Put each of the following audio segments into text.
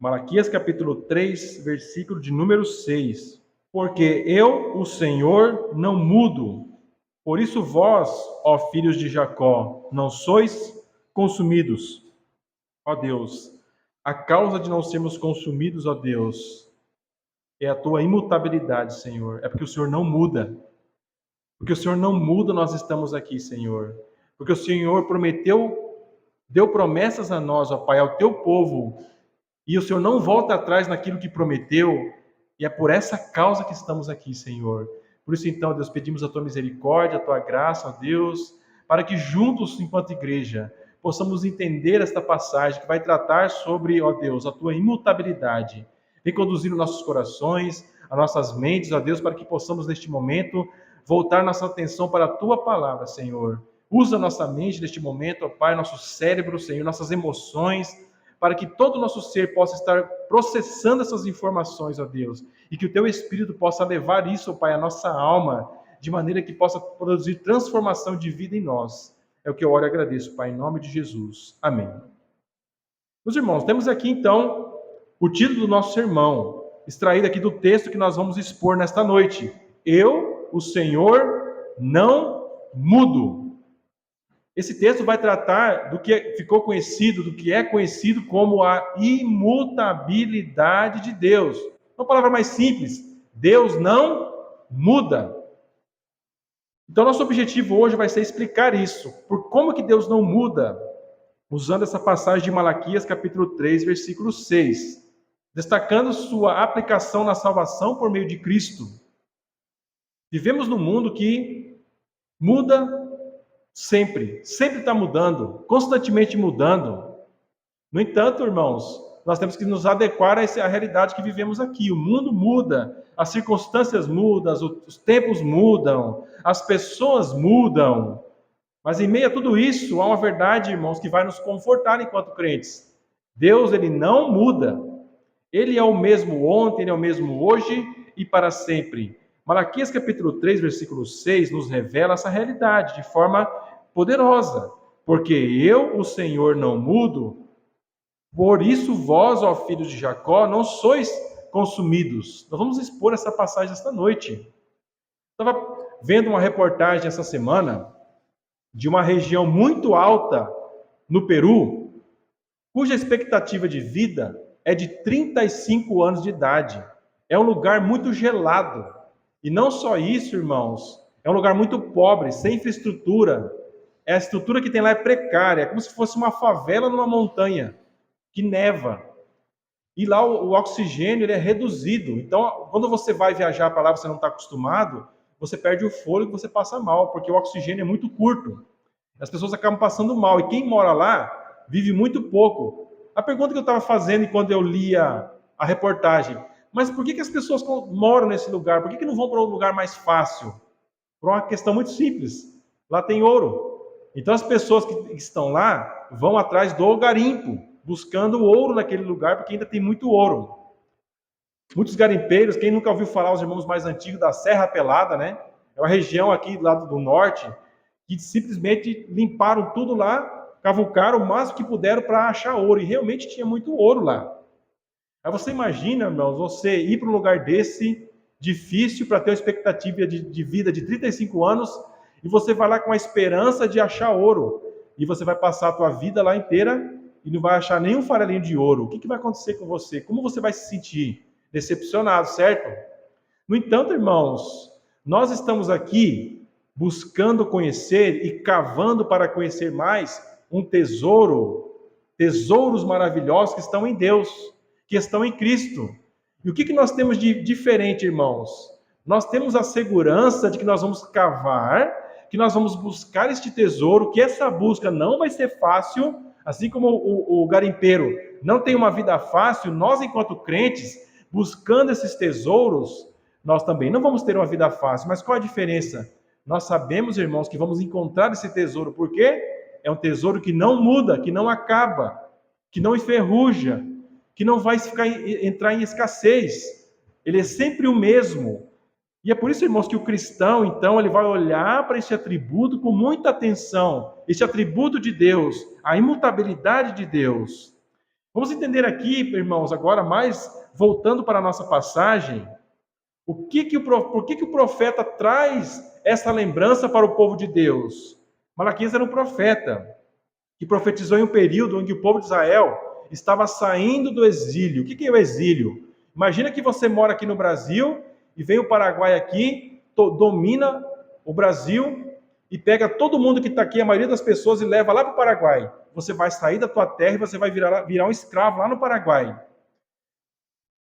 Malaquias capítulo 3, versículo de número 6. Porque eu, o Senhor, não mudo. Por isso vós, ó filhos de Jacó, não sois consumidos. Ó Deus, a causa de não sermos consumidos, ó Deus, é a tua imutabilidade, Senhor. É porque o Senhor não muda. Porque o Senhor não muda, nós estamos aqui, Senhor. Porque o Senhor prometeu, deu promessas a nós, ó Pai, ao teu povo, e o Senhor não volta atrás naquilo que prometeu, e é por essa causa que estamos aqui, Senhor. Por isso, então, Deus, pedimos a tua misericórdia, a tua graça, ó Deus, para que juntos, enquanto igreja, possamos entender esta passagem que vai tratar sobre, ó Deus, a tua imutabilidade. Vem conduzir os nossos corações, as nossas mentes, ó Deus, para que possamos, neste momento, voltar nossa atenção para a tua palavra, Senhor. Usa nossa mente neste momento, ó Pai, nosso cérebro, Senhor, nossas emoções, para que todo o nosso ser possa estar processando essas informações, ó Deus, e que o Teu Espírito possa levar isso, ó Pai, à nossa alma, de maneira que possa produzir transformação de vida em nós. É o que eu oro e agradeço, Pai, em nome de Jesus. Amém. Meus irmãos, temos aqui então o título do nosso sermão, extraído aqui do texto que nós vamos expor nesta noite. Eu, o Senhor, não mudo. Esse texto vai tratar do que ficou conhecido, do que é conhecido como a imutabilidade de Deus. Uma palavra mais simples, Deus não muda. Então, nosso objetivo hoje vai ser explicar isso, por como que Deus não muda, usando essa passagem de Malaquias, capítulo 3, versículo 6, destacando sua aplicação na salvação por meio de Cristo. Vivemos num mundo que muda sempre está mudando, constantemente mudando. No entanto, irmãos, nós temos que nos adequar a essa realidade que vivemos aqui. O mundo muda, as circunstâncias mudam, os tempos mudam, as pessoas mudam. Mas em meio a tudo isso, há uma verdade, irmãos, que vai nos confortar enquanto crentes. Deus, ele não muda. Ele é o mesmo ontem, ele é o mesmo hoje e para sempre. Malaquias capítulo 3, versículo 6, nos revela essa realidade de forma poderosa. Porque eu, o Senhor, não mudo, por isso vós, ó filhos de Jacó, não sois consumidos. Nós vamos expor essa passagem esta noite. Estava vendo uma reportagem essa semana de uma região muito alta no Peru, cuja expectativa de vida é de 35 anos de idade. É um lugar muito gelado. E não só isso, irmãos, é um lugar muito pobre, sem infraestrutura. A estrutura que tem lá é precária, é como se fosse uma favela numa montanha, que neva. E lá o oxigênio ele é reduzido. Então, quando você vai viajar para lá, você não está acostumado, você perde o fôlego, você passa mal, porque o oxigênio é muito curto. As pessoas acabam passando mal. E quem mora lá vive muito pouco. A pergunta que eu estava fazendo quando eu lia a reportagem, mas por que as pessoas moram nesse lugar? Por que não vão para um lugar mais fácil? Por uma questão muito simples. Lá tem ouro. Então as pessoas que estão lá vão atrás do garimpo, buscando ouro naquele lugar, porque ainda tem muito ouro. Muitos garimpeiros, quem nunca ouviu falar, os irmãos mais antigos da Serra Pelada, né? É uma região aqui do lado do norte, que simplesmente limparam tudo lá, cavucaram o máximo que puderam para achar ouro, e realmente tinha muito ouro lá. Aí você imagina, irmãos, você ir para um lugar desse, difícil, para ter uma expectativa de vida de 35 anos, e você vai lá com a esperança de achar ouro, e você vai passar a tua vida lá inteira e não vai achar nenhum farelinho de ouro. O que vai acontecer com você? Como você vai se sentir? Decepcionado, certo? No entanto, irmãos, nós estamos aqui buscando conhecer e cavando para conhecer mais um tesouro, tesouros maravilhosos que estão em Deus, que estão em Cristo. E o que nós temos de diferente, irmãos? Nós temos a segurança de que nós vamos cavar, que nós vamos buscar este tesouro, que essa busca não vai ser fácil, assim como o garimpeiro não tem uma vida fácil, nós, enquanto crentes, buscando esses tesouros, nós também não vamos ter uma vida fácil. Mas qual a diferença? Nós sabemos, irmãos, que vamos encontrar esse tesouro, porque é um tesouro que não muda, que não acaba, que não enferruja, que não vai entrar em escassez. Ele é sempre o mesmo. E é por isso, irmãos, que o cristão, então, ele vai olhar para esse atributo com muita atenção, esse atributo de Deus, a imutabilidade de Deus. Vamos entender aqui, irmãos, agora mais voltando para a nossa passagem, por que o profeta traz essa lembrança para o povo de Deus? Malaquias era um profeta que profetizou em um período em que o povo de Israel estava saindo do exílio. O que é o exílio? Imagina que você mora aqui no Brasil e vem o Paraguai aqui, domina o Brasil e pega todo mundo que está aqui, a maioria das pessoas, e leva lá para o Paraguai. Você vai sair da tua terra e você vai virar um escravo lá no Paraguai.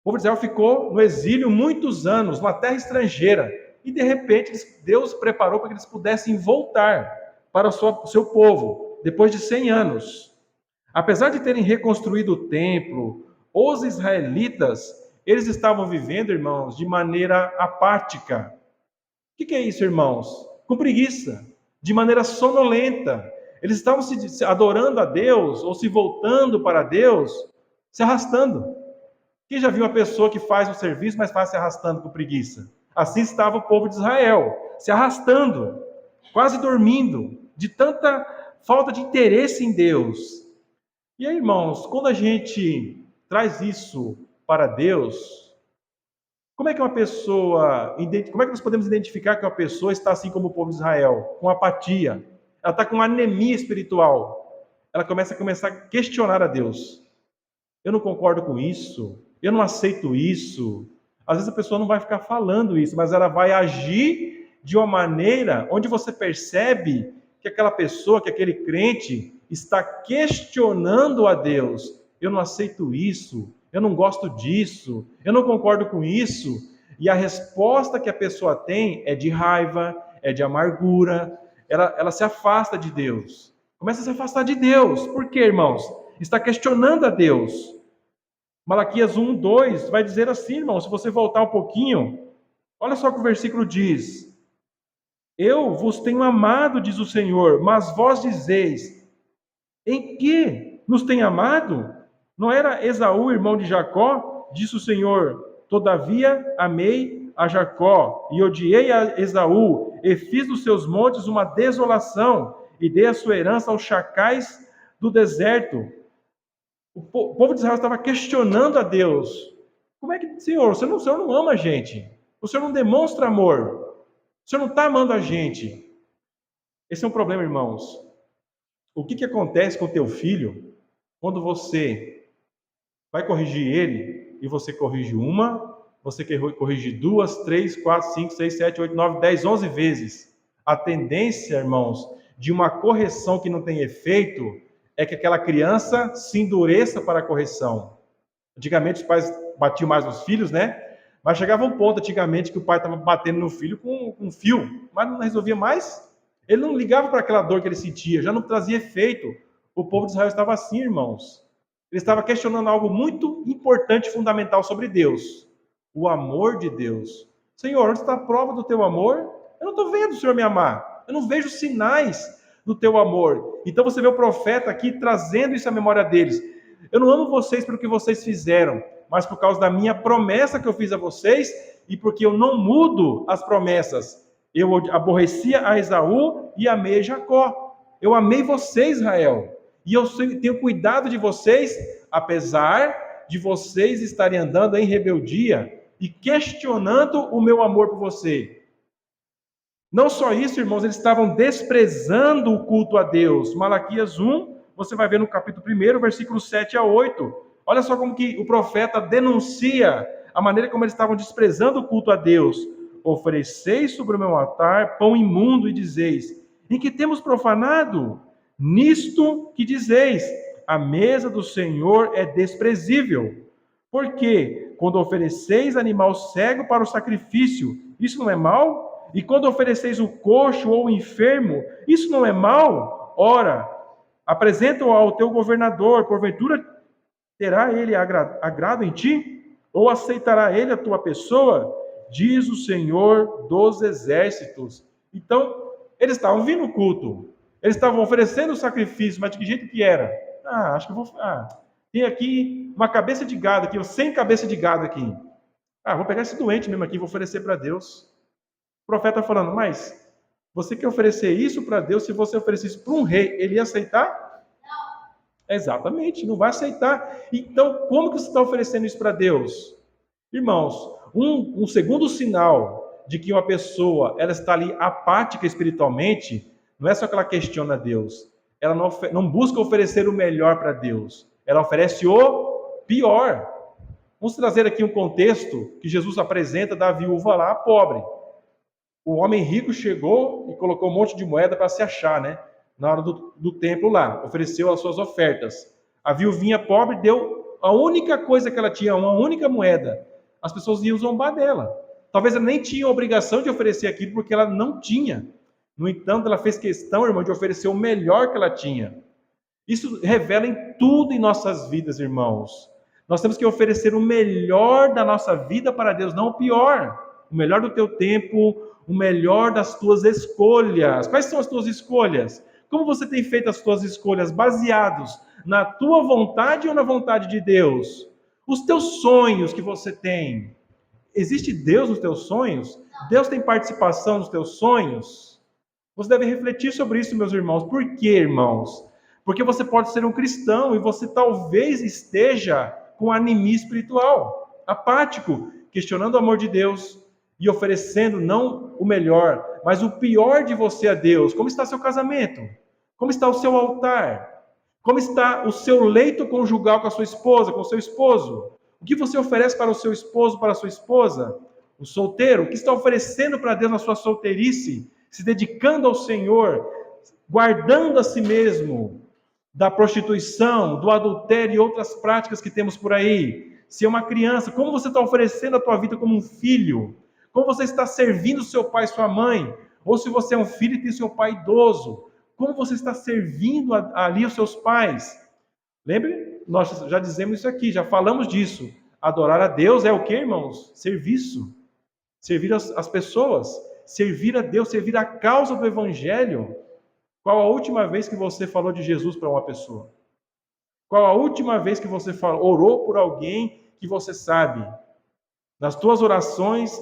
O povo de Israel ficou no exílio muitos anos, numa terra estrangeira. E de repente Deus preparou para que eles pudessem voltar para o seu povo, depois de 100 anos. Apesar de terem reconstruído o templo, os israelitas, eles estavam vivendo, irmãos, de maneira apática. O que é isso, irmãos? Com preguiça, de maneira sonolenta. Eles estavam se adorando a Deus, ou se voltando para Deus, se arrastando. Quem já viu uma pessoa que faz o serviço, mas faz se arrastando com preguiça? Assim estava o povo de Israel, se arrastando, quase dormindo, de tanta falta de interesse em Deus. E aí, irmãos, quando a gente traz isso para Deus, como é que nós podemos identificar que uma pessoa está assim como o povo de Israel, com apatia? Ela está com anemia espiritual. Ela começa a questionar a Deus. Eu não concordo com isso, eu não aceito isso. Às vezes a pessoa não vai ficar falando isso, mas ela vai agir de uma maneira onde você percebe que aquela pessoa, que aquele crente está questionando a Deus. Eu não aceito isso, eu não gosto disso, eu não concordo com isso. E a resposta que a pessoa tem é de raiva, é de amargura, ela se afasta de Deus. Começa a se afastar de Deus. Por quê, irmãos? Está questionando a Deus. Malaquias 1, 2 vai dizer assim, irmão, se você voltar um pouquinho, olha só o que o versículo diz. Eu vos tenho amado, diz o Senhor, mas vós dizeis, em que nos tem amado? Não era Esaú, irmão de Jacó? Disse o Senhor, todavia amei a Jacó e odiei a Esaú, e fiz dos seus montes uma desolação, e dei a sua herança aos chacais do deserto. O povo de Israel estava questionando a Deus. Como é que, Senhor, o Senhor não ama a gente? O Senhor não demonstra amor? O Senhor não está amando a gente? Esse é um problema, irmãos. O que acontece com o teu filho quando você vai corrigir ele e você corrige uma, você corrige 2, 3, 4, 5, 6, 7, 8, 9, 10, 11 vezes? A tendência, irmãos, de uma correção que não tem efeito é que aquela criança se endureça para a correção. Antigamente os pais batiam mais nos filhos, né? Mas chegava um ponto antigamente que o pai estava batendo no filho com um fio, mas não resolvia mais. Ele não ligava para aquela dor que ele sentia, já não trazia efeito. O povo de Israel estava assim, irmãos. Ele estava questionando algo muito importante e fundamental sobre Deus. O amor de Deus. Senhor, onde está a prova do teu amor? Eu não estou vendo o Senhor me amar. Eu não vejo sinais do teu amor. Então você vê o profeta aqui trazendo isso à memória deles. Eu não amo vocês pelo que vocês fizeram, mas por causa da minha promessa que eu fiz a vocês e porque eu não mudo as promessas. Eu aborrecia a Esaú e amei a Jacó. Eu amei vocês, Israel. E eu tenho cuidado de vocês, apesar de vocês estarem andando em rebeldia e questionando o meu amor por você. Não só isso, irmãos, eles estavam desprezando o culto a Deus. Malaquias 1, você vai ver no capítulo 1, versículos 7 a 8. Olha só como que o profeta denuncia a maneira como eles estavam desprezando o culto a Deus. Ofereceis sobre o meu altar pão imundo e dizeis, em que temos profanado? Nisto que dizeis, a mesa do Senhor é desprezível. Porque quando ofereceis animal cego para o sacrifício, isso não é mal? E quando ofereceis o coxo ou o enfermo, isso não é mal? Ora, apresenta-o ao teu governador, porventura terá ele agrado em ti? Ou aceitará ele a tua pessoa? Diz o Senhor dos exércitos. Então, eles estavam vindo no culto, eles estavam oferecendo o sacrifício, mas de que jeito que era? Acho que eu vou... tem aqui uma cabeça de gado aqui, 100 cabeças de gado aqui. Vou pegar esse doente mesmo aqui e vou oferecer para Deus. O profeta falando, mas você quer oferecer isso para Deus? Se você oferecer isso para um rei, ele ia aceitar? Exatamente, não vai aceitar. Então, como que você está oferecendo isso para Deus? Irmãos, um segundo sinal de que uma pessoa ela está ali apática espiritualmente, não é só que ela questiona Deus, ela não busca oferecer o melhor para Deus, ela oferece o pior. Vamos trazer aqui um contexto que Jesus apresenta da viúva lá, pobre. O homem rico chegou e colocou um monte de moeda para se achar, né? Na hora do templo lá, ofereceu as suas ofertas. A viuvinha pobre deu a única coisa que ela tinha, uma única moeda. As pessoas iam zombar dela. Talvez ela nem tinha a obrigação de oferecer aquilo porque ela não tinha. No entanto, ela fez questão, irmão, de oferecer o melhor que ela tinha. Isso revela em tudo em nossas vidas, irmãos. Nós temos que oferecer o melhor da nossa vida para Deus, não o pior. O melhor do teu tempo, o melhor das tuas escolhas. Quais são as tuas escolhas? Como você tem feito as tuas escolhas? Baseados na tua vontade ou na vontade de Deus? Os teus sonhos que você tem. Existe Deus nos teus sonhos? Deus tem participação nos teus sonhos? Você deve refletir sobre isso, meus irmãos. Por quê, irmãos? Porque você pode ser um cristão e você talvez esteja com anemia espiritual, apático, questionando o amor de Deus e oferecendo não o melhor, mas o pior de você a Deus. Como está seu casamento? Como está o seu altar? Como está o seu leito conjugal com a sua esposa, com o seu esposo? O que você oferece para o seu esposo, para a sua esposa? O solteiro, o que está oferecendo para Deus na sua solteirice? Se dedicando ao Senhor, guardando a si mesmo da prostituição, do adultério e outras práticas que temos por aí. Se é uma criança, como você está oferecendo a tua vida como um filho? Como você está servindo seu pai e sua mãe? Ou se você é um filho e tem seu pai idoso, como você está servindo ali os seus pais? Lembre, nós já dizemos isso aqui, já falamos disso. Adorar a Deus é o que, irmãos? Serviço. Servir as pessoas, servir a Deus, servir a causa do Evangelho. Qual a última vez que você falou de Jesus para uma pessoa? Qual a última vez que você orou por alguém que você sabe? Nas tuas orações,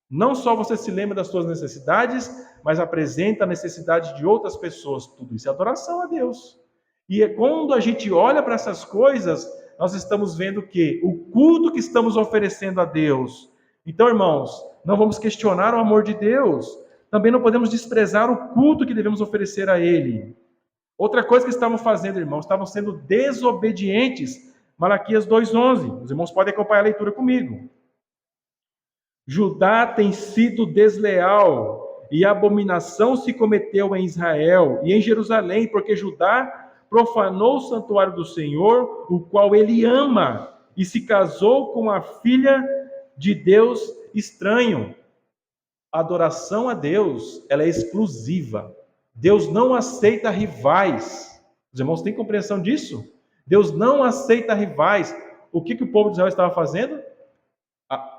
não só você se lembra das suas necessidades, mas apresenta a necessidade de outras pessoas. Tudo isso é adoração a Deus. E quando a gente olha para essas coisas, nós estamos vendo que o culto que estamos oferecendo a Deus. Então, irmãos, não vamos questionar o amor de Deus. Também não podemos desprezar o culto que devemos oferecer a Ele. Outra coisa que estavam fazendo, irmãos, estavam sendo desobedientes. Malaquias 2:11. Os irmãos podem acompanhar a leitura comigo. Judá tem sido desleal e abominação se cometeu em Israel e em Jerusalém, porque Judá profanou o santuário do Senhor, o qual ele ama, e se casou com a filha de Deus estranho. A adoração a Deus, ela é exclusiva. Deus não aceita rivais. Os irmãos têm compreensão disso? Deus não aceita rivais. O que o povo de Israel estava fazendo?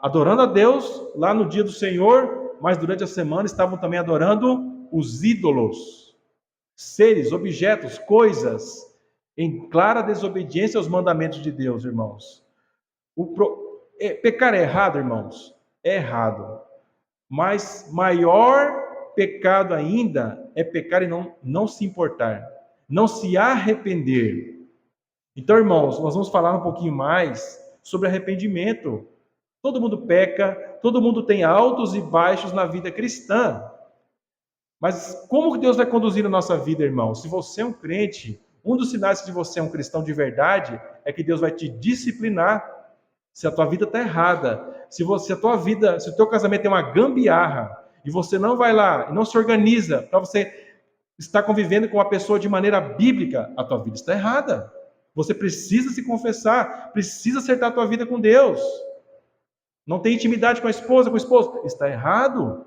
Adorando a Deus lá no dia do Senhor, mas durante a semana estavam também adorando os ídolos, seres, objetos, coisas, em clara desobediência aos mandamentos de Deus, irmãos. Pecar é errado, irmãos? É errado. Mas maior pecado ainda é pecar e não se importar, não se arrepender. Então, irmãos, nós vamos falar um pouquinho mais sobre arrependimento. Todo mundo peca, todo mundo tem altos e baixos na vida cristã. Mas como que Deus vai conduzir a nossa vida, irmão? Se você é um crente, um dos sinais de você é um cristão de verdade é que Deus vai te disciplinar se a tua vida está errada. Se o teu casamento tem uma gambiarra e você não vai lá e não se organiza para você estar convivendo com uma pessoa de maneira bíblica, a tua vida está errada. Você precisa se confessar, precisa acertar a tua vida com Deus. Não tem intimidade com a esposa, com o esposo, está errado.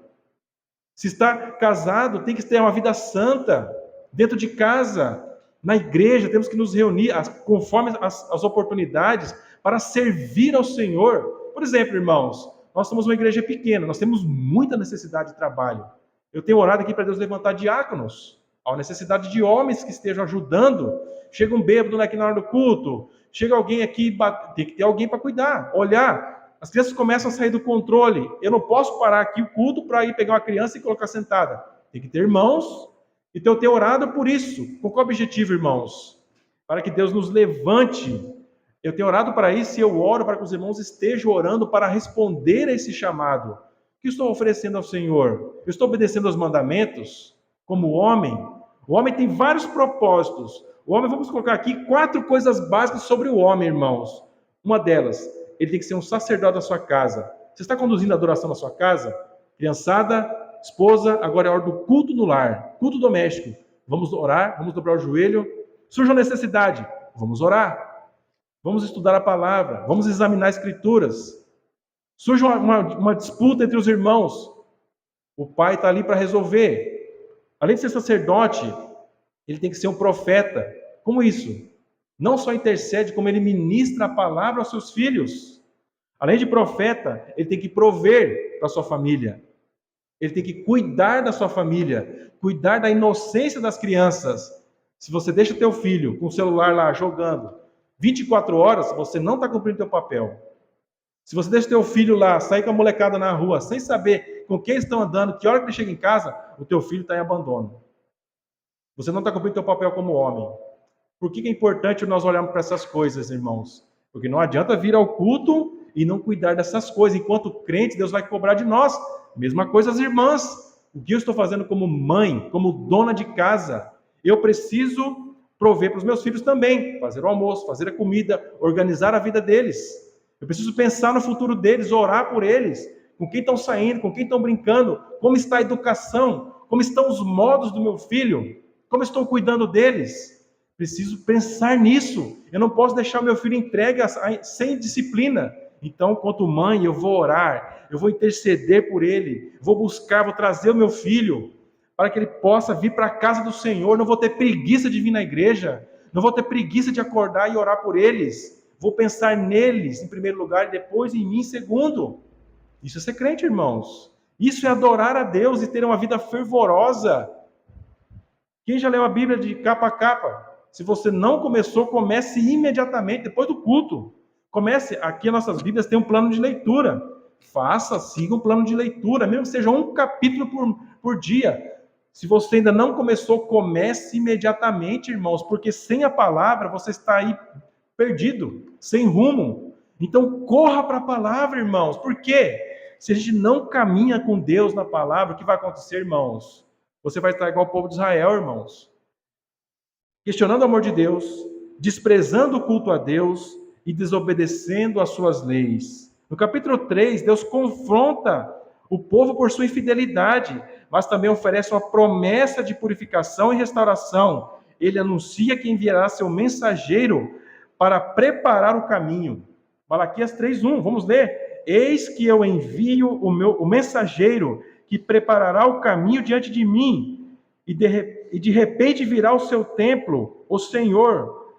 Se está casado, tem que ter uma vida santa, dentro de casa, na igreja, temos que nos reunir conforme as oportunidades para servir ao Senhor. Por exemplo, irmãos, nós somos uma igreja pequena, nós temos muita necessidade de trabalho. Eu tenho orado aqui para Deus levantar diáconos, há necessidade de homens que estejam ajudando. Chega um bêbado aqui na hora do culto, chega alguém aqui, tem que ter alguém para cuidar, olhar. As crianças começam a sair do controle. Eu não posso parar aqui o culto para ir pegar uma criança e colocar sentada. Tem que ter irmãos. Então eu tenho orado por isso. Com qual objetivo, irmãos? para que Deus nos levante. Eu tenho orado para isso e eu oro para que os irmãos estejam orando para responder a esse chamado. O que estou oferecendo ao Senhor? Eu estou obedecendo aos mandamentos como homem? O homem tem vários propósitos. O homem, vamos colocar aqui 4 coisas básicas sobre o homem, irmãos. Uma delas, ele tem que ser um sacerdote da sua casa. Você está conduzindo a adoração na sua casa? Criançada, esposa, agora é a hora do culto no lar, culto doméstico. Vamos orar, vamos dobrar o joelho. Surge uma necessidade, vamos orar. Vamos estudar a palavra, vamos examinar as escrituras. Surge uma disputa entre os irmãos. O pai está ali para resolver. Além de ser sacerdote, ele tem que ser um profeta. Como isso? Não só intercede, como ele ministra a palavra aos seus filhos. Além de profeta, ele tem que prover para a sua família. Ele tem que cuidar da sua família, cuidar da inocência das crianças. Se você deixa teu filho com o celular lá jogando 24 horas, você não está cumprindo teu papel. Se você deixa teu filho lá, sair com a molecada na rua, sem saber com quem estão andando, que hora que ele chega em casa, o teu filho está em abandono. Você não está cumprindo teu papel como homem. Por que é importante nós olharmos para essas coisas, irmãos? Porque não adianta vir ao culto e não cuidar dessas coisas. Enquanto crente, Deus vai cobrar de nós. Mesma coisa as irmãs. O que eu estou fazendo como mãe, como dona de casa? Eu preciso prover para os meus filhos também. Fazer o almoço, fazer a comida, organizar a vida deles. Eu preciso pensar no futuro deles, orar por eles. Com quem estão saindo, com quem estão brincando. Como está a educação? Como estão os modos do meu filho? Como estou cuidando deles? Preciso pensar nisso. Eu não posso deixar meu filho entregue sem disciplina. Então, quanto mãe, eu vou orar, eu vou interceder por ele, vou buscar, vou trazer o meu filho para que ele possa vir para a casa do Senhor. Não vou ter preguiça de vir na igreja, não vou ter preguiça de acordar e orar por eles. Vou pensar neles em primeiro lugar e depois em mim em segundo. Isso é ser crente, irmãos. Isso é adorar a Deus e ter uma vida fervorosa. Quem já leu a Bíblia de capa a capa? Se você não começou, comece imediatamente, depois do culto. Comece, aqui as nossas Bíblias têm um plano de leitura. Siga um plano de leitura, mesmo que seja um capítulo por dia. Se você ainda não começou, comece imediatamente, irmãos, porque sem a palavra você está aí perdido, sem rumo. Então corra para a palavra, irmãos. Por quê? Se a gente não caminha com Deus na palavra, o que vai acontecer, irmãos? Você vai estar igual ao povo de Israel, irmãos. Questionando o amor de Deus, desprezando o culto a Deus e desobedecendo às suas leis. No capítulo 3, Deus confronta o povo por sua infidelidade, mas também oferece uma promessa de purificação e restauração. Ele anuncia que enviará seu mensageiro para preparar o caminho. Malaquias 3:1, vamos ler. Eis que eu envio o mensageiro que preparará o caminho diante de mim, e de repente virá o seu templo, o Senhor,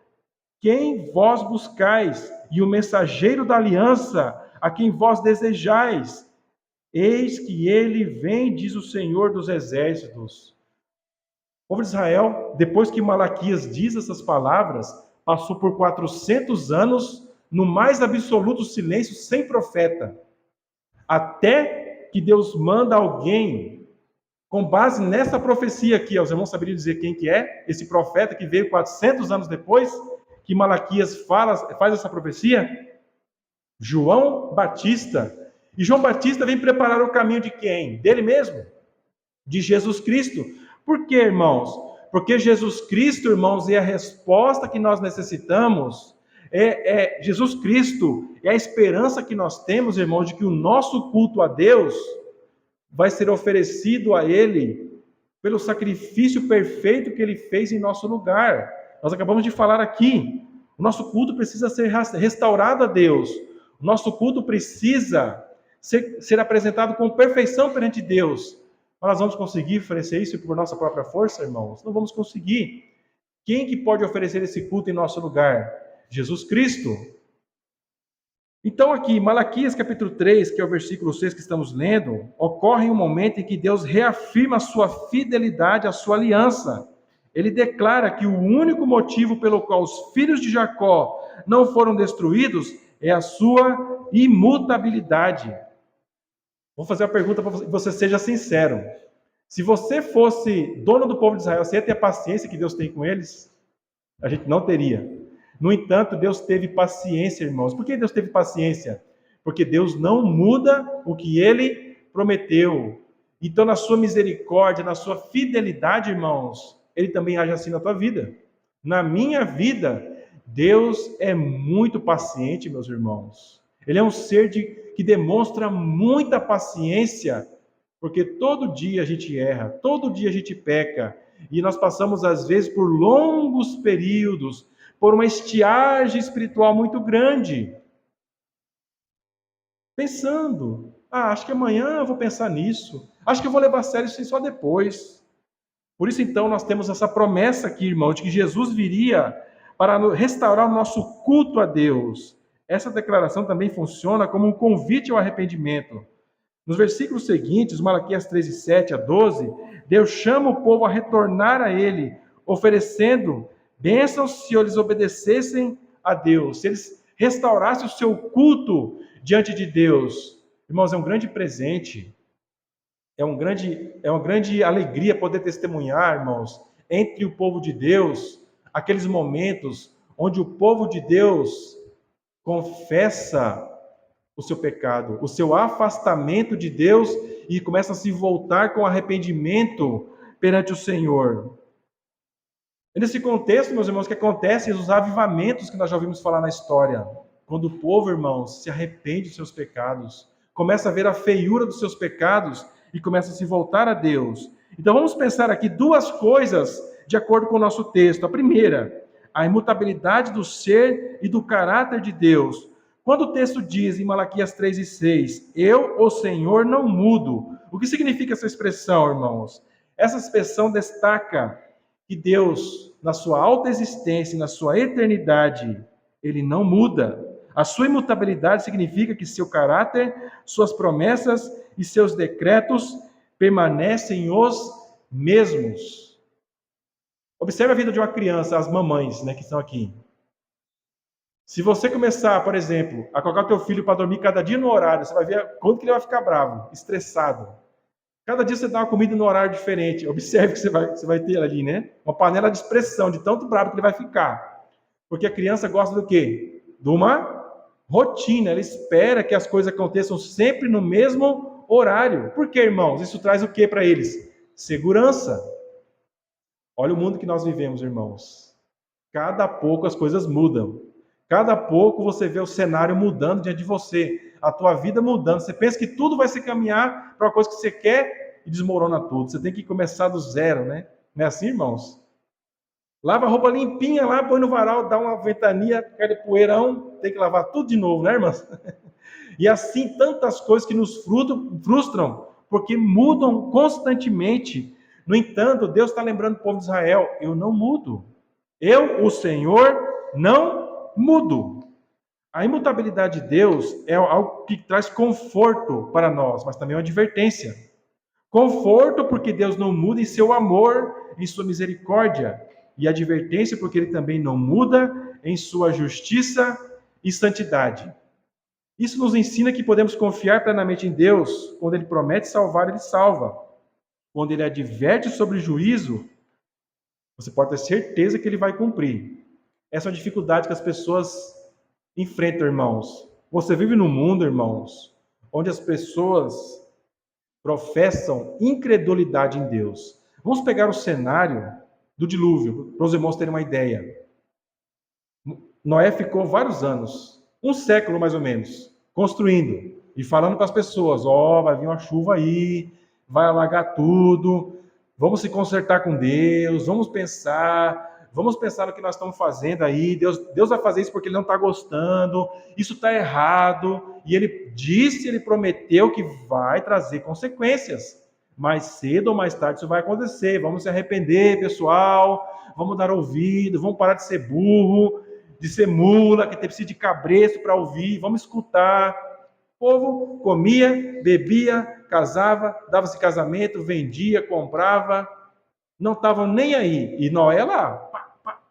quem vós buscais, e o mensageiro da aliança, a quem vós desejais. Eis que ele vem, diz o Senhor dos exércitos. O povo de Israel, depois que Malaquias diz essas palavras, passou por 400 anos no mais absoluto silêncio, sem profeta. Até que Deus manda alguém, com base nessa profecia aqui, os irmãos saberiam dizer quem que é? Esse profeta que veio 400 anos depois, que Malaquias faz essa profecia? João Batista. E João Batista vem preparar o caminho de quem? Dele mesmo? De Jesus Cristo. Por quê, irmãos? Porque Jesus Cristo, irmãos, é a resposta que nós necessitamos. Jesus Cristo é a esperança que nós temos, irmãos, de que o nosso culto a Deus vai ser oferecido a Ele pelo sacrifício perfeito que Ele fez em nosso lugar. Nós acabamos de falar aqui, o nosso culto precisa ser restaurado a Deus. O nosso culto precisa ser apresentado com perfeição perante Deus. Mas nós vamos conseguir oferecer isso por nossa própria força, irmãos? Não vamos conseguir. Quem que pode oferecer esse culto em nosso lugar? Jesus Cristo. Então aqui, Malaquias capítulo 3, que é o versículo 6 que estamos lendo, ocorre um momento em que Deus reafirma a sua fidelidade à sua aliança. Ele declara que o único motivo pelo qual os filhos de Jacó não foram destruídos é a sua imutabilidade. Vou fazer uma pergunta para você seja sincero. Se você fosse dono do povo de Israel, você ia ter a paciência que Deus tem com eles? A gente não teria. No entanto, Deus teve paciência, irmãos. Por que Deus teve paciência? Porque Deus não muda o que Ele prometeu. Então, na sua misericórdia, na sua fidelidade, irmãos, Ele também age assim na tua vida. Na minha vida, Deus é muito paciente, meus irmãos. Ele é um ser que demonstra muita paciência, porque todo dia a gente erra, todo dia a gente peca, e nós passamos, às vezes, por longos períodos, por uma estiagem espiritual muito grande, pensando, acho que amanhã eu vou pensar nisso, acho que eu vou levar a sério isso só depois. Por isso, então, nós temos essa promessa aqui, irmão, de que Jesus viria para restaurar o nosso culto a Deus. Essa declaração também funciona como um convite ao arrependimento. Nos versículos seguintes, Malaquias 13:7-12, Deus chama o povo a retornar a Ele, oferecendo bênçãos se eles obedecessem a Deus, se eles restaurassem o seu culto diante de Deus. Irmãos, é um grande presente, é uma grande alegria poder testemunhar, irmãos, entre o povo de Deus, aqueles momentos onde o povo de Deus confessa o seu pecado, o seu afastamento de Deus e começa a se voltar com arrependimento perante o Senhor. É nesse contexto, meus irmãos, que acontecem os avivamentos que nós já ouvimos falar na história. Quando o povo, irmãos, se arrepende dos seus pecados, começa a ver a feiura dos seus pecados e começa a se voltar a Deus. Então vamos pensar aqui duas coisas de acordo com o nosso texto. A primeira, a imutabilidade do ser e do caráter de Deus. Quando o texto diz em Malaquias 3:6, eu, o Senhor, não mudo. O que significa essa expressão, irmãos? Essa expressão destaca que Deus, na sua alta existência e na sua eternidade, ele não muda. A sua imutabilidade significa que seu caráter, suas promessas e seus decretos permanecem os mesmos. Observe a vida de uma criança, as mamães, né, que estão aqui. Se você começar, por exemplo, a colocar o teu filho para dormir cada dia no horário, você vai ver quanto que ele vai ficar bravo, estressado. Cada dia você dá uma comida no horário diferente. Observe que você vai ter ali, né? Uma panela de expressão, de tanto bravo que ele vai ficar. Porque a criança gosta do quê? De uma rotina. Ela espera que as coisas aconteçam sempre no mesmo horário. Por quê, irmãos? Isso traz o quê para eles? Segurança. Olha o mundo que nós vivemos, irmãos. Cada pouco as coisas mudam. Cada pouco você vê o cenário mudando diante de você, a tua vida mudando. Você pensa que tudo vai se caminhar para uma coisa que você quer e desmorona tudo. Você tem que começar do zero, né? Não é assim, irmãos? Lava a roupa limpinha lá, põe no varal, dá uma ventania, cai de poeirão, tem que lavar tudo de novo, né, irmãos? E assim tantas coisas que nos frustram, porque mudam constantemente. No entanto, Deus está lembrando o povo de Israel, eu não mudo. Eu, o Senhor, não mudo. A imutabilidade de Deus é algo que traz conforto para nós, mas também uma advertência. Conforto porque Deus não muda em seu amor, em sua misericórdia, e advertência porque ele também não muda em sua justiça e santidade. Isso nos ensina que podemos confiar plenamente em Deus. Quando ele promete salvar, ele salva. Quando ele adverte sobre o juízo, você pode ter certeza que ele vai cumprir. Essa é uma dificuldade que as pessoas enfrentam, irmãos. Você vive num mundo, irmãos, onde as pessoas professam incredulidade em Deus. Vamos pegar o cenário do dilúvio, para os irmãos terem uma ideia. Noé ficou vários anos, um século mais ou menos, construindo e falando para as pessoas, vai vir uma chuva aí, vai alagar tudo, vamos se consertar com Deus, vamos pensar no que nós estamos fazendo aí, Deus vai fazer isso porque ele não está gostando, isso está errado, e ele prometeu que vai trazer consequências, mais cedo ou mais tarde isso vai acontecer, vamos se arrepender, pessoal, vamos dar ouvido, vamos parar de ser burro, de ser mula, que precisa de cabresto para ouvir, vamos escutar. O povo comia, bebia, casava, dava-se casamento, vendia, comprava, não estavam nem aí. E Noé lá,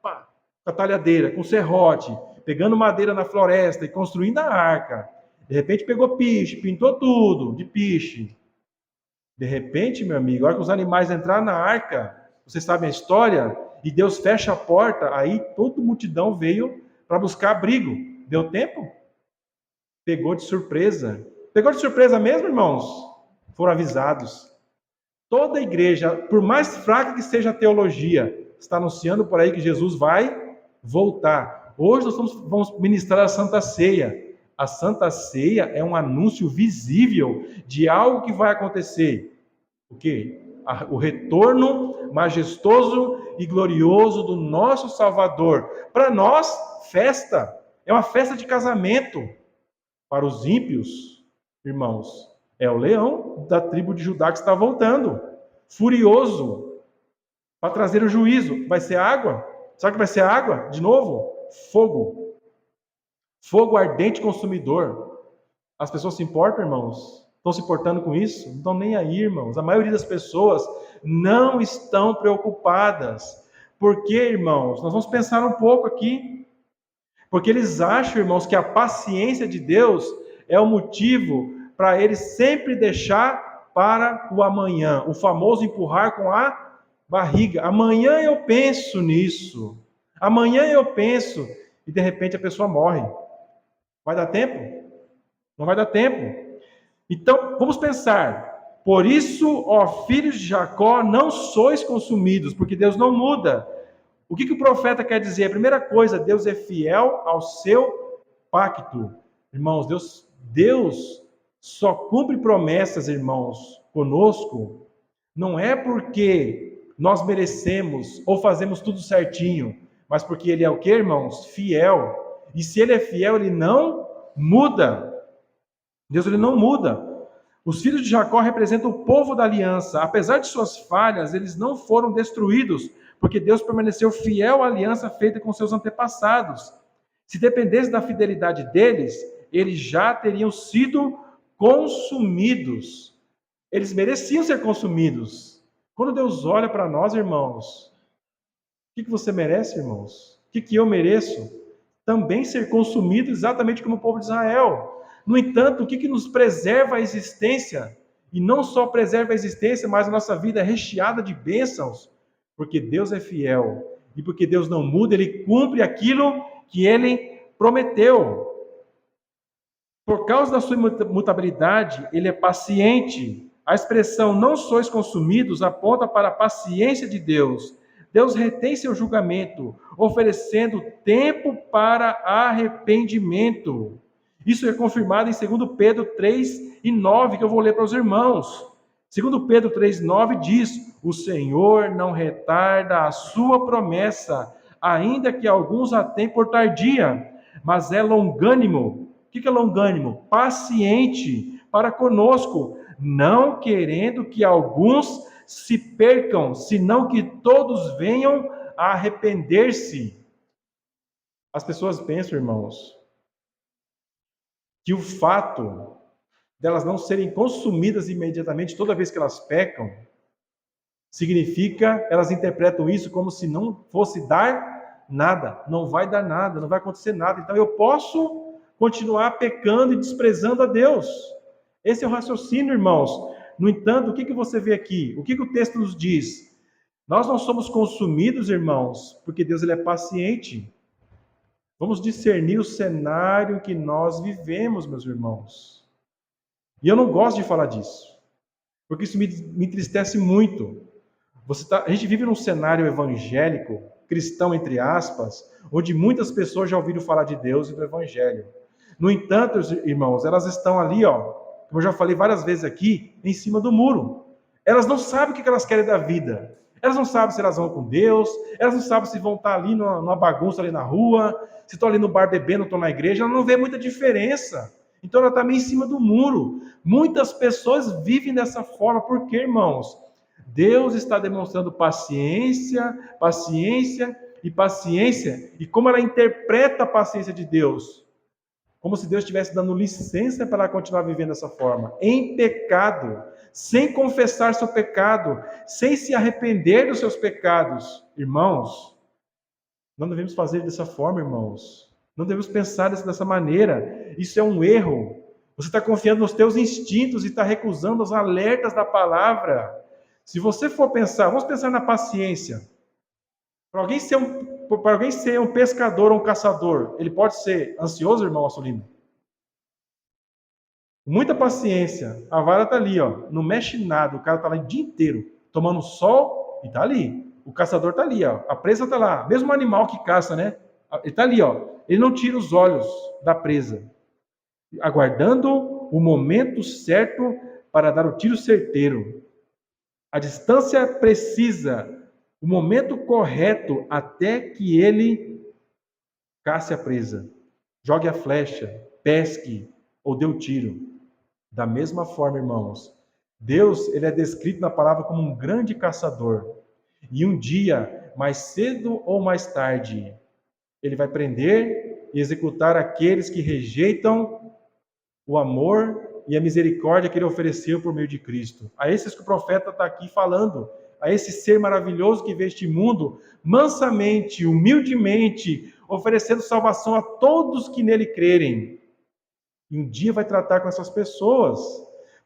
com a talhadeira, com serrote, pegando madeira na floresta e construindo a arca. De repente pegou piche, pintou tudo de piche. De repente, meu amigo, a hora que os animais entraram na arca, vocês sabem a história, e Deus fecha a porta, aí toda a multidão veio para buscar abrigo. Deu tempo? Pegou de surpresa. Pegou de surpresa mesmo, irmãos? Foram avisados. Toda a igreja, por mais fraca que seja a teologia, está anunciando por aí que Jesus vai voltar. Hoje nós vamos ministrar a Santa Ceia. A Santa Ceia é um anúncio visível de algo que vai acontecer. O quê? O retorno majestoso e glorioso do nosso Salvador. Para nós, festa. É uma festa de casamento. Para os ímpios, irmãos, é o leão da tribo de Judá que está voltando, furioso, para trazer o juízo. Vai ser água? Sabe o que vai ser água? De novo? Fogo. Fogo ardente consumidor. As pessoas se importam, irmãos? Estão se importando com isso? Não estão nem aí, irmãos. A maioria das pessoas não estão preocupadas. Por quê, irmãos? Nós vamos pensar um pouco aqui. Porque eles acham, irmãos, que a paciência de Deus é o motivo para eles sempre deixar para o amanhã. O famoso empurrar com a barriga. Amanhã eu penso nisso. Amanhã eu penso. E de repente a pessoa morre. Vai dar tempo? Não vai dar tempo. Então, vamos pensar. Por isso, ó filhos de Jacó, não sois consumidos, porque Deus não muda. O que o profeta quer dizer? A primeira coisa, Deus é fiel ao seu pacto. Irmãos, Deus só cumpre promessas, irmãos, conosco, não é porque nós merecemos ou fazemos tudo certinho, mas porque Ele é o quê, irmãos? Fiel. E se Ele é fiel, Ele não muda. Deus, Ele não muda. Os filhos de Jacó representam o povo da aliança. Apesar de suas falhas, eles não foram destruídos, porque Deus permaneceu fiel à aliança feita com seus antepassados. Se dependesse da fidelidade deles, eles já teriam sido consumidos. Eles mereciam ser consumidos. Quando Deus olha para nós, irmãos, o que você merece, irmãos? O que eu mereço? Também ser consumido exatamente como o povo de Israel. No entanto, o que nos preserva a existência? E não só preserva a existência, mas a nossa vida é recheada de bênçãos. Porque Deus é fiel. E porque Deus não muda, Ele cumpre aquilo que Ele prometeu. Por causa da sua mutabilidade, Ele é paciente. A expressão não sois consumidos aponta para a paciência de Deus. Deus retém seu julgamento, oferecendo tempo para arrependimento. Isso é confirmado em 2 Pedro 3:9, que eu vou ler para os irmãos. 2 Pedro 3:9 diz: o Senhor não retarda a sua promessa, ainda que alguns a tenham por tardia, mas é longânimo. O que é longânimo? Paciente para conosco, não querendo que alguns se percam, senão que todos venham a arrepender-se. As pessoas pensam, irmãos, que o fato delas não serem consumidas imediatamente toda vez que elas pecam, significa, elas interpretam isso como se não fosse dar nada, não vai dar nada, não vai acontecer nada, então eu posso continuar pecando e desprezando a Deus. Esse é o raciocínio, irmãos. No entanto, o que você vê aqui? O que o texto nos diz? Nós não somos consumidos, irmãos, porque Deus ele é paciente. Vamos discernir o cenário que nós vivemos, meus irmãos. E eu não gosto de falar disso, porque isso me entristece muito. A gente vive num cenário evangélico, cristão entre aspas, onde muitas pessoas já ouviram falar de Deus e do Evangelho. No entanto, irmãos, elas estão ali, como eu já falei várias vezes aqui, em cima do muro. Elas não sabem o que elas querem da vida. Elas não sabem se elas vão com Deus, elas não sabem se vão estar ali numa bagunça ali na rua, se estão ali no bar bebendo, estão na igreja, ela não vê muita diferença. Então ela está meio em cima do muro. Muitas pessoas vivem dessa forma. Por quê, irmãos? Deus está demonstrando paciência, paciência e paciência. E como ela interpreta a paciência de Deus? Como se Deus estivesse dando licença para ela continuar vivendo dessa forma. Em pecado, sem confessar seu pecado, sem se arrepender dos seus pecados. Irmãos, não devemos fazer dessa forma, irmãos. Não devemos pensar dessa maneira. Isso é um erro. Você está confiando nos teus instintos e está recusando os alertas da palavra. Se você for pensar, vamos pensar na paciência. Para alguém ser um pescador ou um caçador, ele pode ser ansioso, irmão Assolino? Muita paciência. A vara está ali, ó, não mexe nada. O cara está lá o dia inteiro, tomando sol e está ali. O caçador está ali, ó. A presa está lá. Mesmo animal que caça, né? Ele está ali, ó. Ele não tira os olhos da presa, aguardando o momento certo para dar o tiro certeiro. A distância precisa, o momento correto até que ele casse a presa, jogue a flecha, pesque ou dê o tiro. Da mesma forma, irmãos, Deus, ele é descrito na palavra como um grande caçador. E um dia, mais cedo ou mais tarde, ele vai prender e executar aqueles que rejeitam o amor e a misericórdia que ele ofereceu por meio de Cristo. A esses que o profeta está aqui falando, a esse ser maravilhoso que veio este mundo, mansamente, humildemente, oferecendo salvação a todos que nele crerem. E um dia vai tratar com essas pessoas.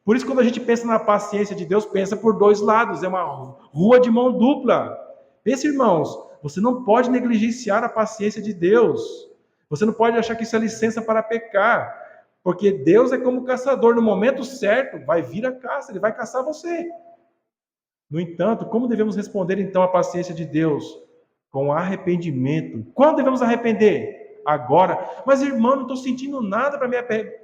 Por isso, quando a gente pensa na paciência de Deus, pensa por dois lados, é uma rua de mão dupla. Pense, irmãos, você não pode negligenciar a paciência de Deus. Você não pode achar que isso é licença para pecar. Porque Deus é como caçador, no momento certo, vai vir a caça, ele vai caçar você. No entanto, como devemos responder então à paciência de Deus? Com arrependimento. Quando devemos arrepender? Agora. Mas, irmão, não estou sentindo nada para me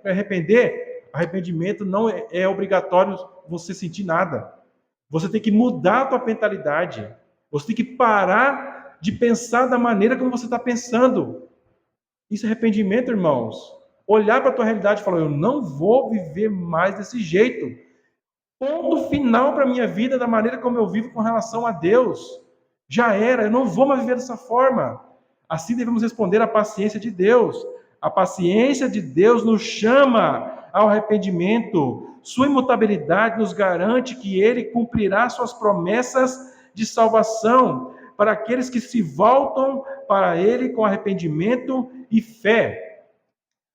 arrepender. Arrependimento não é obrigatório você sentir nada. Você tem que mudar a tua mentalidade. Você tem que parar de pensar da maneira como você está pensando. Isso é arrependimento, irmãos. Olhar para a tua realidade e falar, eu não vou viver mais desse jeito. Ponto final para a minha vida, da maneira como eu vivo com relação a Deus. Já era, eu não vou mais viver dessa forma. Assim devemos responder à paciência de Deus. A paciência de Deus nos chama ao arrependimento. Sua imutabilidade nos garante que Ele cumprirá suas promessas de salvação para aqueles que se voltam para Ele com arrependimento e fé.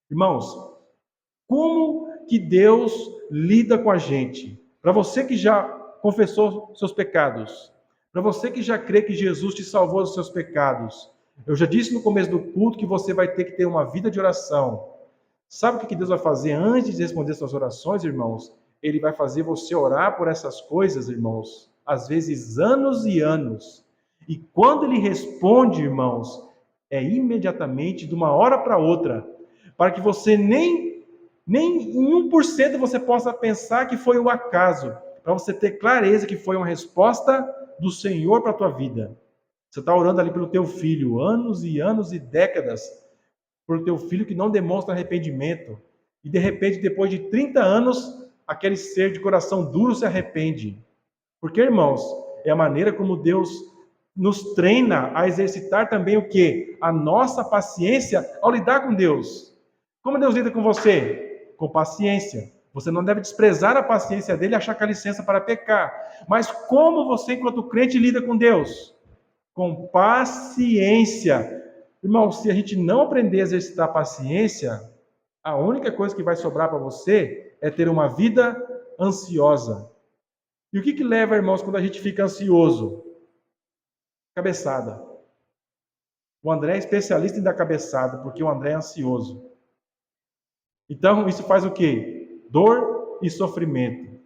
Irmãos, como que Deus lida com a gente? Para você que já confessou seus pecados, para você que já crê que Jesus te salvou dos seus pecados, eu já disse no começo do culto que você vai ter que ter uma vida de oração. Sabe o que Deus vai fazer antes de responder suas orações, irmãos? Ele vai fazer você orar por essas coisas, irmãos, às vezes anos e anos. E quando Ele responde, irmãos, é imediatamente, de uma hora para outra, para que você nem em 1% você possa pensar que foi o acaso, para você ter clareza que foi uma resposta do Senhor para a tua vida. Você está orando ali pelo teu filho, anos e anos e décadas, por teu filho que não demonstra arrependimento. E de repente, depois de 30 anos, aquele ser de coração duro se arrepende. Porque, irmãos, é a maneira como Deus nos treina a exercitar também o quê? A nossa paciência ao lidar com Deus. Como Deus lida com você? Com paciência. Você não deve desprezar a paciência dele e achar que é licença para pecar. Mas como você, enquanto crente, lida com Deus? Com paciência. Irmão, se a gente não aprender a exercitar a paciência, a única coisa que vai sobrar para você é ter uma vida ansiosa. E o que leva, irmãos, quando a gente fica ansioso? Cabeçada. O André é especialista em dar cabeçada, porque o André é ansioso. Então, isso faz o quê? Dor e sofrimento.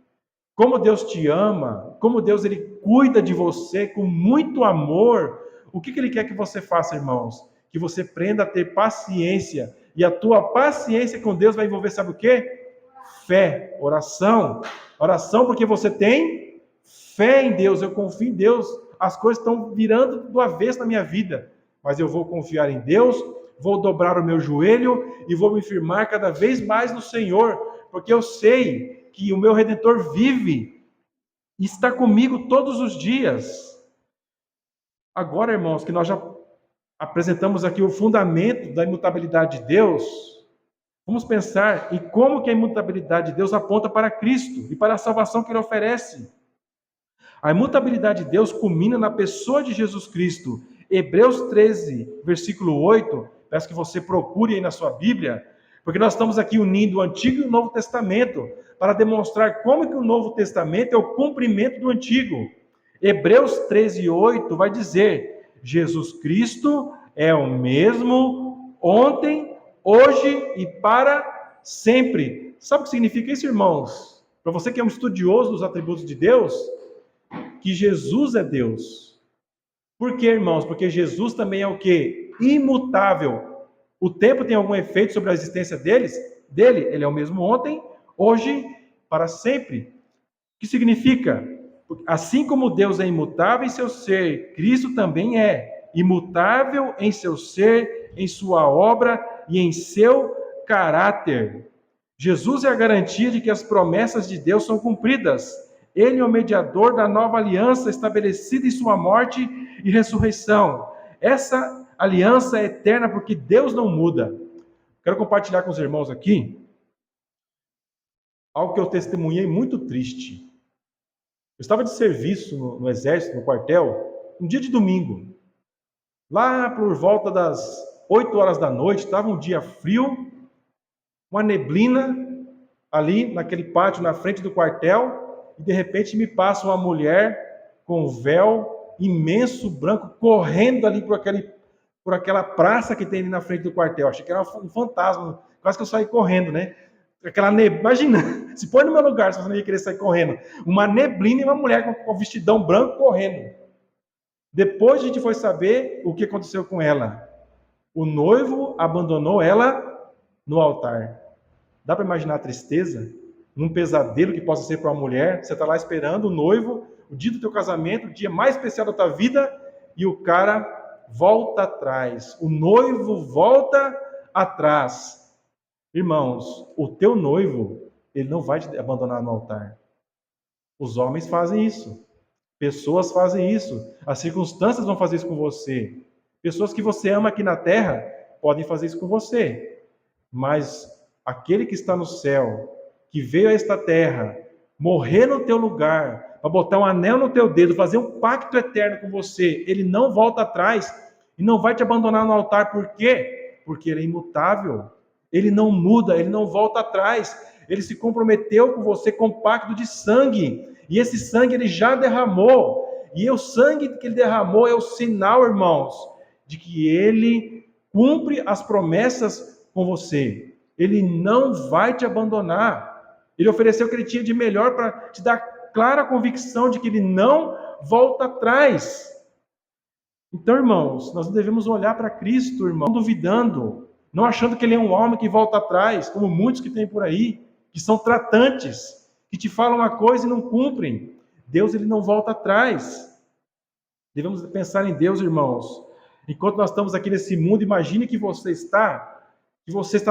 Como Deus te ama, como Deus ele cuida de você com muito amor, o que Ele quer que você faça, irmãos? Que você aprenda a ter paciência. E a tua paciência com Deus vai envolver, sabe o quê? Fé, oração. Oração porque você tem fé em Deus, eu confio em Deus. As coisas estão virando do avesso na minha vida, mas eu vou confiar em Deus, vou dobrar o meu joelho e vou me firmar cada vez mais no Senhor, porque eu sei que o meu Redentor vive e está comigo todos os dias. Agora, irmãos, que nós já apresentamos aqui o fundamento da imutabilidade de Deus, vamos pensar em como que a imutabilidade de Deus aponta para Cristo e para a salvação que Ele oferece. A imutabilidade de Deus culmina na pessoa de Jesus Cristo. Hebreus 13, versículo 8, peço que você procure aí na sua Bíblia, porque nós estamos aqui unindo o Antigo e o Novo Testamento para demonstrar como que o Novo Testamento é o cumprimento do Antigo. Hebreus 13, 8 vai dizer: Jesus Cristo é o mesmo ontem, hoje e para sempre. Sabe o que significa isso, irmãos? Para você que é um estudioso dos atributos de Deus, que Jesus é Deus. Por quê, irmãos? Porque Jesus também é o quê? Imutável. O tempo tem algum efeito sobre a existência dele? Ele é o mesmo ontem, hoje, para sempre. O que significa? Assim como Deus é imutável em seu ser, Cristo também é imutável em seu ser, em sua obra e em seu caráter. Jesus é a garantia de que as promessas de Deus são cumpridas. Ele é o mediador da nova aliança estabelecida em sua morte e ressurreição. Essa aliança é eterna porque Deus não muda. Quero compartilhar com os irmãos aqui algo que eu testemunhei muito triste. Eu estava de serviço no exército, no quartel, um dia de domingo. Lá por volta das 8 horas da noite, estava um dia frio, uma neblina ali naquele pátio na frente do quartel, e de repente me passa uma mulher com um véu imenso, branco, correndo ali por aquela praça que tem ali na frente do quartel. Achei que era um fantasma, quase que eu saí correndo, né? Imagina, se põe no meu lugar, se você não ia querer sair correndo. Uma neblina e uma mulher com um vestidão branco correndo. Depois a gente foi saber o que aconteceu com ela. O noivo abandonou ela no altar. Dá para imaginar a tristeza? Num pesadelo que possa ser para uma mulher, você está lá esperando o noivo, o dia do teu casamento, o dia mais especial da tua vida, e o cara volta atrás. O noivo volta atrás. Irmãos, o teu noivo, ele não vai te abandonar no altar. Os homens fazem isso. Pessoas fazem isso. As circunstâncias vão fazer isso com você. Pessoas que você ama aqui na terra podem fazer isso com você. Mas aquele que está no céu, que veio a esta terra, morrer no teu lugar, para botar um anel no teu dedo, fazer um pacto eterno com você, ele não volta atrás e não vai te abandonar no altar. Por quê? Porque ele é imutável. Ele não muda, ele não volta atrás. Ele se comprometeu com você com um pacto de sangue. E esse sangue ele já derramou. E o sangue que ele derramou é o sinal, irmãos, de que ele cumpre as promessas com você. Ele não vai te abandonar. Ele ofereceu o que ele tinha de melhor para te dar clara convicção de que ele não volta atrás. Então, irmãos, nós devemos olhar para Cristo, irmão, não duvidando, não achando que ele é um homem que volta atrás, como muitos que tem por aí, que são tratantes, que te falam uma coisa e não cumprem. Deus, ele não volta atrás. Devemos pensar em Deus, irmãos. Enquanto nós estamos aqui nesse mundo, imagine que você está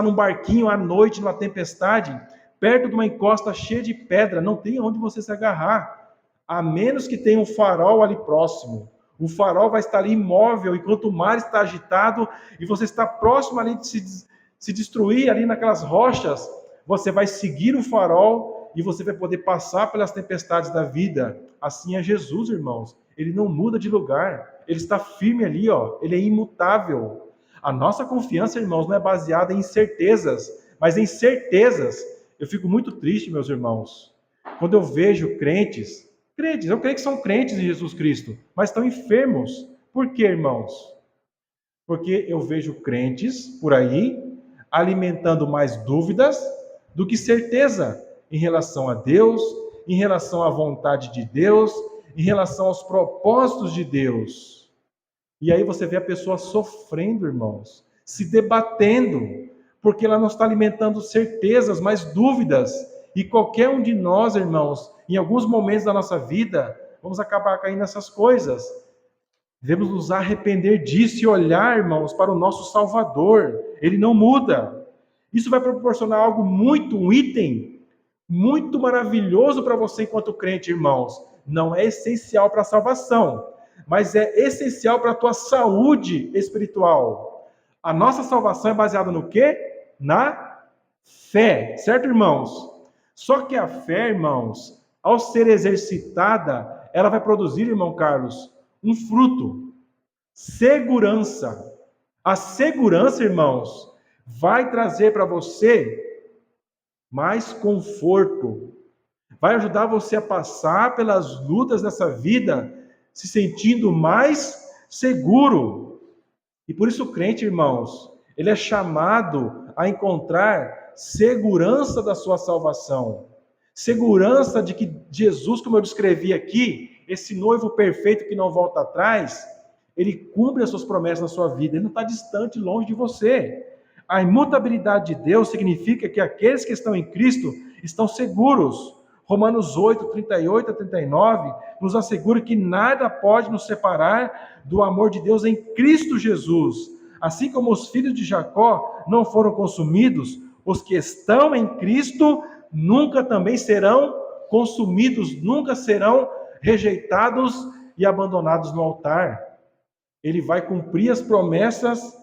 num barquinho à noite, numa tempestade, perto de uma encosta cheia de pedra, não tem onde você se agarrar, a menos que tenha um farol ali próximo. O farol vai estar ali imóvel, enquanto o mar está agitado, e você está próximo ali de se destruir ali naquelas rochas, você vai seguir o farol e você vai poder passar pelas tempestades da vida. Assim é Jesus, irmãos. Ele não muda de lugar. Ele está firme ali, ó. Ele é imutável. A nossa confiança, irmãos, não é baseada em certezas, mas em certezas. Eu fico muito triste, meus irmãos, quando eu vejo crentes, eu creio que são crentes em Jesus Cristo, mas estão enfermos. Por quê, irmãos? Porque eu vejo crentes por aí alimentando mais dúvidas do que certeza em relação a Deus, em relação à vontade de Deus, em relação aos propósitos de Deus. E aí você vê a pessoa sofrendo, irmãos, se debatendo, porque ela não está alimentando certezas, mas dúvidas. E qualquer um de nós, irmãos, em alguns momentos da nossa vida, vamos acabar caindo nessas coisas. Devemos nos arrepender disso e olhar, irmãos, para o nosso Salvador. Ele não muda. Isso vai proporcionar algo um item muito maravilhoso para você enquanto crente, irmãos. Não é essencial para a salvação, mas é essencial para a tua saúde espiritual. A nossa salvação é baseada no quê? Na fé, certo, irmãos? Só que a fé, irmãos, ao ser exercitada, ela vai produzir, irmão Carlos, um fruto. Segurança. A segurança, irmãos, vai trazer para você mais conforto. Vai ajudar você a passar pelas lutas dessa vida se sentindo mais seguro. E por isso o crente, irmãos, ele é chamado a encontrar segurança da sua salvação. Segurança de que Jesus, como eu descrevi aqui, esse noivo perfeito que não volta atrás, ele cumpre as suas promessas na sua vida, ele não está distante, longe de você. A imutabilidade de Deus significa que aqueles que estão em Cristo estão seguros. Romanos 8, 38 a 39, nos assegura que nada pode nos separar do amor de Deus em Cristo Jesus. Assim como os filhos de Jacó não foram consumidos, os que estão em Cristo nunca também serão consumidos, nunca serão rejeitados e abandonados no altar. Ele vai cumprir as promessas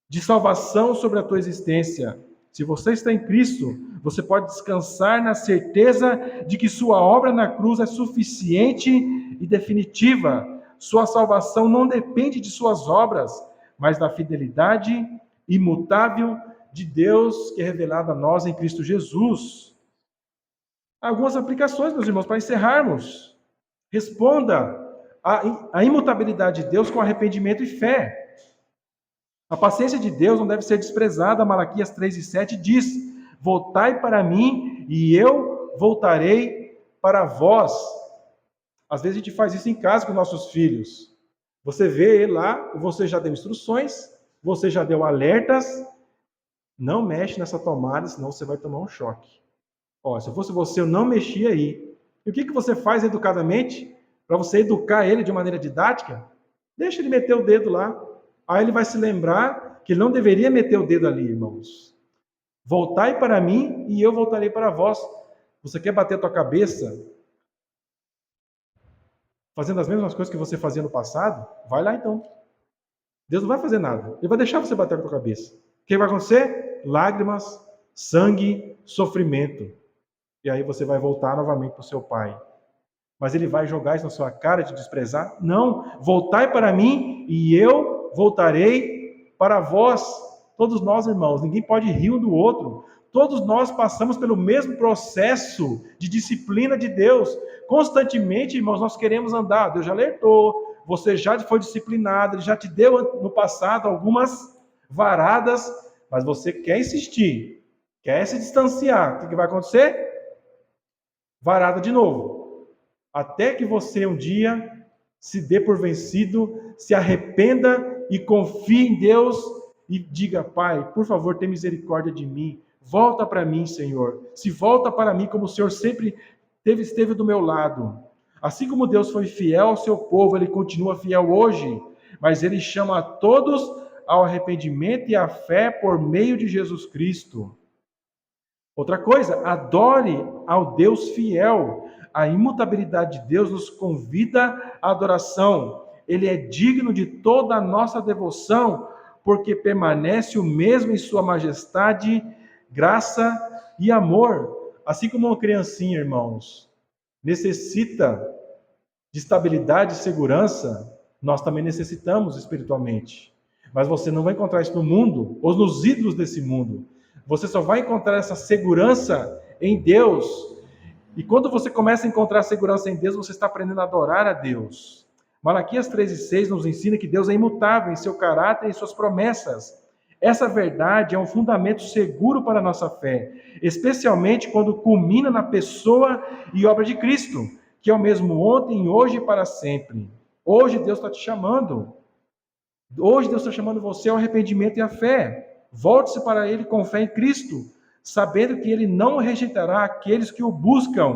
de salvação sobre a tua existência. Se você está em Cristo, você pode descansar na certeza de que sua obra na cruz é suficiente e definitiva. Sua salvação não depende de suas obras, mas da fidelidade imutável de Deus que é revelada a nós em Cristo Jesus. Algumas aplicações, meus irmãos, para encerrarmos. Responda a imutabilidade de Deus com arrependimento e fé. A paciência de Deus não deve ser desprezada. Malaquias 3:7 diz: voltai para mim e eu voltarei para vós. Às vezes a gente faz isso em casa com nossos filhos. Você vê ele lá, você já deu instruções, você já deu alertas, não mexe nessa tomada, senão você vai tomar um choque. Ó, se eu fosse você, eu não mexia aí. E o que você faz educadamente? Para você educar ele de maneira didática? Deixa ele meter o dedo lá. Aí ele vai se lembrar que ele não deveria meter o dedo ali, irmãos. Voltai para mim e eu voltarei para vós. Você quer bater a tua cabeça fazendo as mesmas coisas que você fazia no passado? Vai lá então. Deus não vai fazer nada. Ele vai deixar você bater a tua cabeça. O que vai acontecer? Lágrimas, sangue, sofrimento. E aí você vai voltar novamente para o seu pai. Mas ele vai jogar isso na sua cara de desprezar? Não. Voltai para mim e eu voltarei para vós. Todos nós, irmãos, ninguém pode rir um do outro. Todos nós passamos pelo mesmo processo de disciplina de Deus. Constantemente, irmãos, nós queremos andar. Deus já alertou, você já foi disciplinado, Ele já te deu no passado algumas varadas, mas você quer insistir, quer se distanciar. O que vai acontecer? Varada de novo. Até que você um dia se dê por vencido, se arrependa e confie em Deus e diga: Pai, por favor, tenha misericórdia de mim. Volta para mim, Senhor. Se volta para mim como o Senhor sempre esteve do meu lado. Assim como Deus foi fiel ao seu povo, Ele continua fiel hoje. Mas Ele chama a todos ao arrependimento e à fé por meio de Jesus Cristo. Outra coisa, adore ao Deus fiel. A imutabilidade de Deus nos convida à adoração. Ele é digno de toda a nossa devoção, porque permanece o mesmo em sua majestade, graça e amor. Assim como uma criancinha, irmãos, necessita de estabilidade e segurança, nós também necessitamos espiritualmente. Mas você não vai encontrar isso no mundo, ou nos ídolos desse mundo. Você só vai encontrar essa segurança em Deus. E quando você começa a encontrar segurança em Deus, você está aprendendo a adorar a Deus. Malaquias 3:6 nos ensina que Deus é imutável em seu caráter e em suas promessas. Essa verdade é um fundamento seguro para a nossa fé, especialmente quando culmina na pessoa e obra de Cristo, que é o mesmo ontem, hoje e para sempre. Hoje Deus está te chamando. Hoje Deus está chamando você ao arrependimento e à fé. Volte-se para Ele com fé em Cristo, sabendo que Ele não rejeitará aqueles que o buscam.